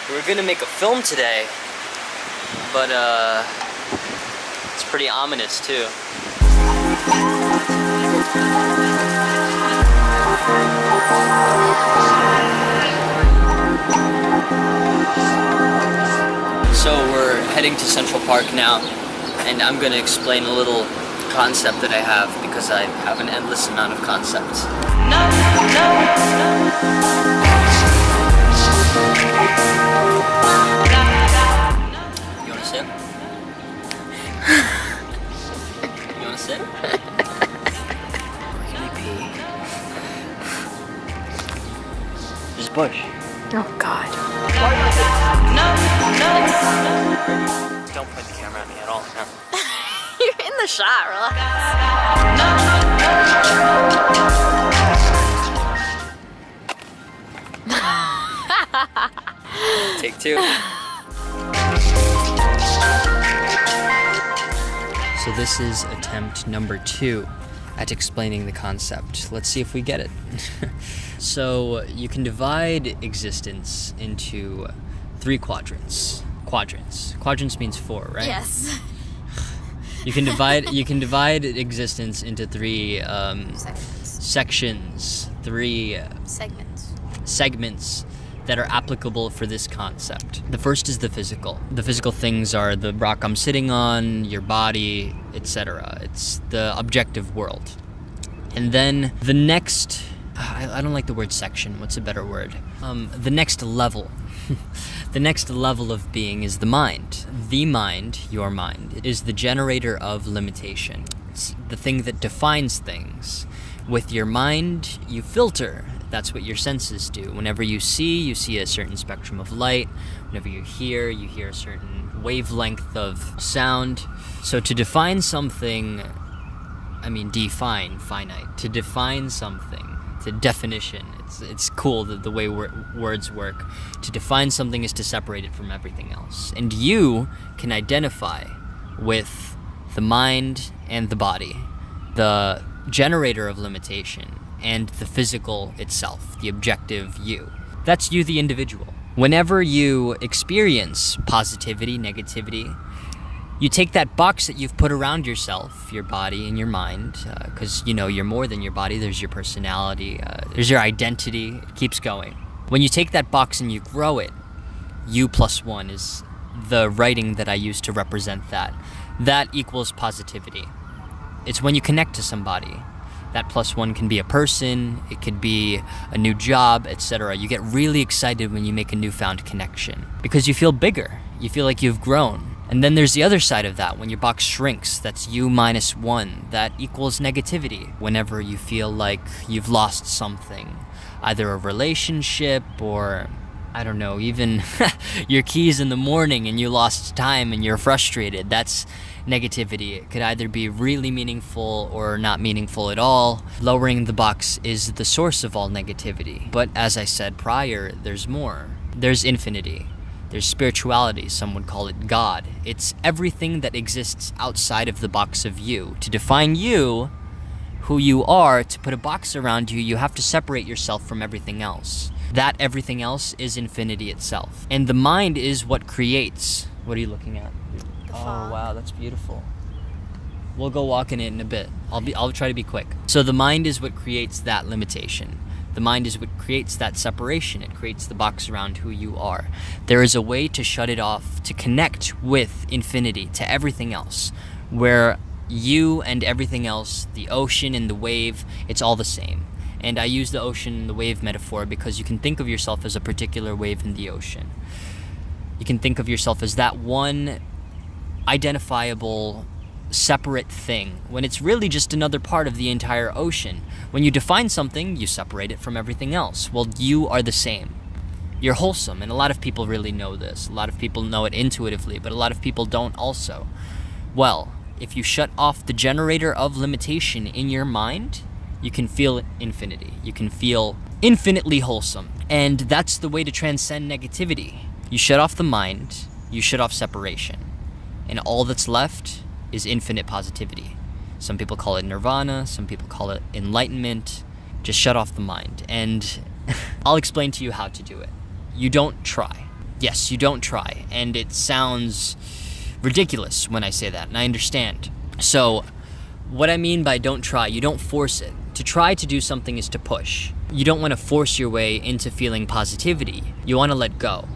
We were gonna make a film today, but it's pretty ominous too. So we're heading to Central Park now, and I'm gonna explain a little concept that I have because I have an endless amount of concepts. You wanna sit? You wanna sit? Can I pee? There's a bush. Oh God. Don't point the camera at me at all. No. You're in the shot, relax. Take two. So this is attempt number 2 at explaining the concept. Let's see if we get it. So you can divide existence into 3 quadrants. Quadrants means 4, right? Yes. You can divide existence into 3 sections, 3 segments that are applicable for this concept. The first is the physical. The physical things are the rock I'm sitting on, your body, etc. It's the objective world. And then the next, I don't like the word section, what's a better word? The next level. The next level of being is the mind. The mind, your mind, is the generator of limitation. It's the thing that defines things. With your mind, you filter. That's what your senses do. Whenever you see a certain spectrum of light. Whenever you hear a certain wavelength of sound. So to define something, define, finite. To define something, it's a definition. It's cool the way words work. To define something is to separate it from everything else. And you can identify with the mind and the body, the generator of limitation, and the physical itself, the objective you. That's you, the individual. Whenever you experience positivity, negativity, you take that box that you've put around yourself, your body and your mind, because you're more than your body. There's your personality, there's your identity. It keeps going. When you take that box and you grow it, U plus 1 is the writing that I use to represent that. That equals positivity. It's when you connect to somebody. That plus 1 can be a person, it could be a new job, etc. You get really excited when you make a newfound connection because you feel bigger. You feel like you've grown. And then there's the other side of that. When your box shrinks, that's U minus 1. That equals negativity. Whenever you feel like you've lost something, either a relationship or, I don't know, even your keys in the morning and you lost time and you're frustrated, that's negativity. It could either be really meaningful or not meaningful at all. Lowering the box is the source of all negativity. But as I said prior, there's more. There's infinity. There's spirituality, some would call it God. It's everything that exists outside of the box of you. To define you, who you are, to put a box around you, you have to separate yourself from everything else. That everything else is infinity itself. And the mind is what creates. What are you looking at? Oh wow, that's beautiful. We'll go walk in it in a bit. I'll try to be quick. So the mind is what creates that limitation. The mind is what creates that separation. It creates the box around who you are. There is a way to shut it off, to connect with infinity, to everything else, where you and everything else, the ocean and the wave, it's all the same. And I use the ocean and the wave metaphor because you can think of yourself as a particular wave in the ocean. You can think of yourself as that one identifiable separate thing when it's really just another part of the entire ocean. When you define something, you separate it from everything else. Well, you are the same. You're wholesome, and a lot of people really know this. A lot of people know it intuitively, but a lot of people don't also. Well, if you shut off the generator of limitation in your mind, you can feel infinity. You can feel infinitely wholesome. And that's the way to transcend negativity. You shut off the mind, you shut off separation. And all that's left is infinite positivity. Some people call it nirvana, some people call it enlightenment. Just shut off the mind. And I'll explain to you how to do it. You don't try. Yes, you don't try. And it sounds ridiculous when I say that, and I understand. So, what I mean by don't try, you don't force it. To try to do something is to push. You don't want to force your way into feeling positivity. You want to let go.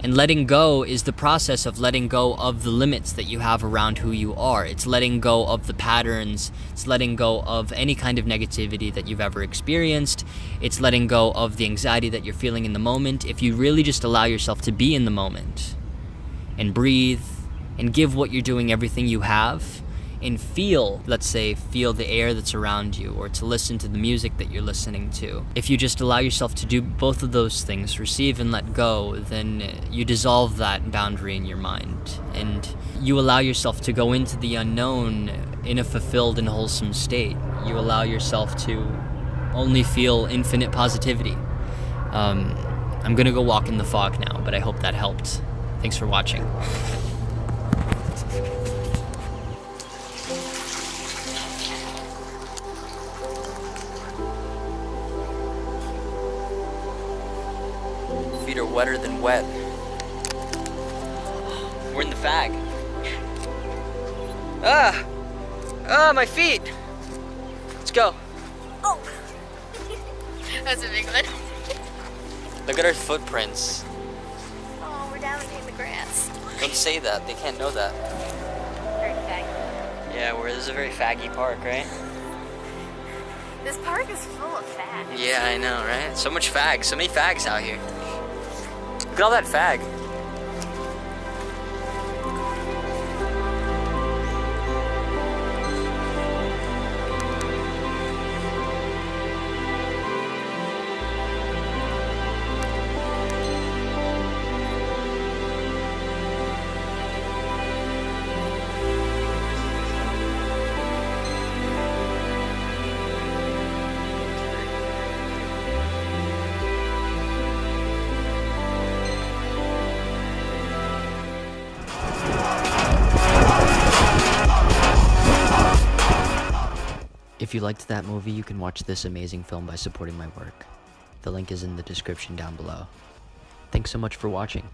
And letting go is the process of letting go of the limits that you have around who you are. It's letting go of the patterns. It's letting go of any kind of negativity that you've ever experienced. It's letting go of the anxiety that you're feeling in the moment. If you really just allow yourself to be in the moment and breathe and give what you're doing everything you have, and feel, let's say, feel the air that's around you, or to listen to the music that you're listening to. If you just allow yourself to do both of those things, receive and let go, then you dissolve that boundary in your mind, and you allow yourself to go into the unknown in a fulfilled and wholesome state. You allow yourself to only feel infinite positivity. I'm gonna go walk in the fog now, but I hope that helped. Thanks for watching. Feet are wetter than wet. We're in the fag. My feet. Let's go. Oh. That's a big one. Look at our footprints. Oh, we're down in the grass. Don't say that. They can't know that. Very faggy. Yeah, this is a very faggy park, right? This park is full of fags. Yeah, I know, right? So much fags. So many fags out here. Look at all that fag. If you liked that movie, you can watch this amazing film by supporting my work. The link is in the description down below. Thanks so much for watching.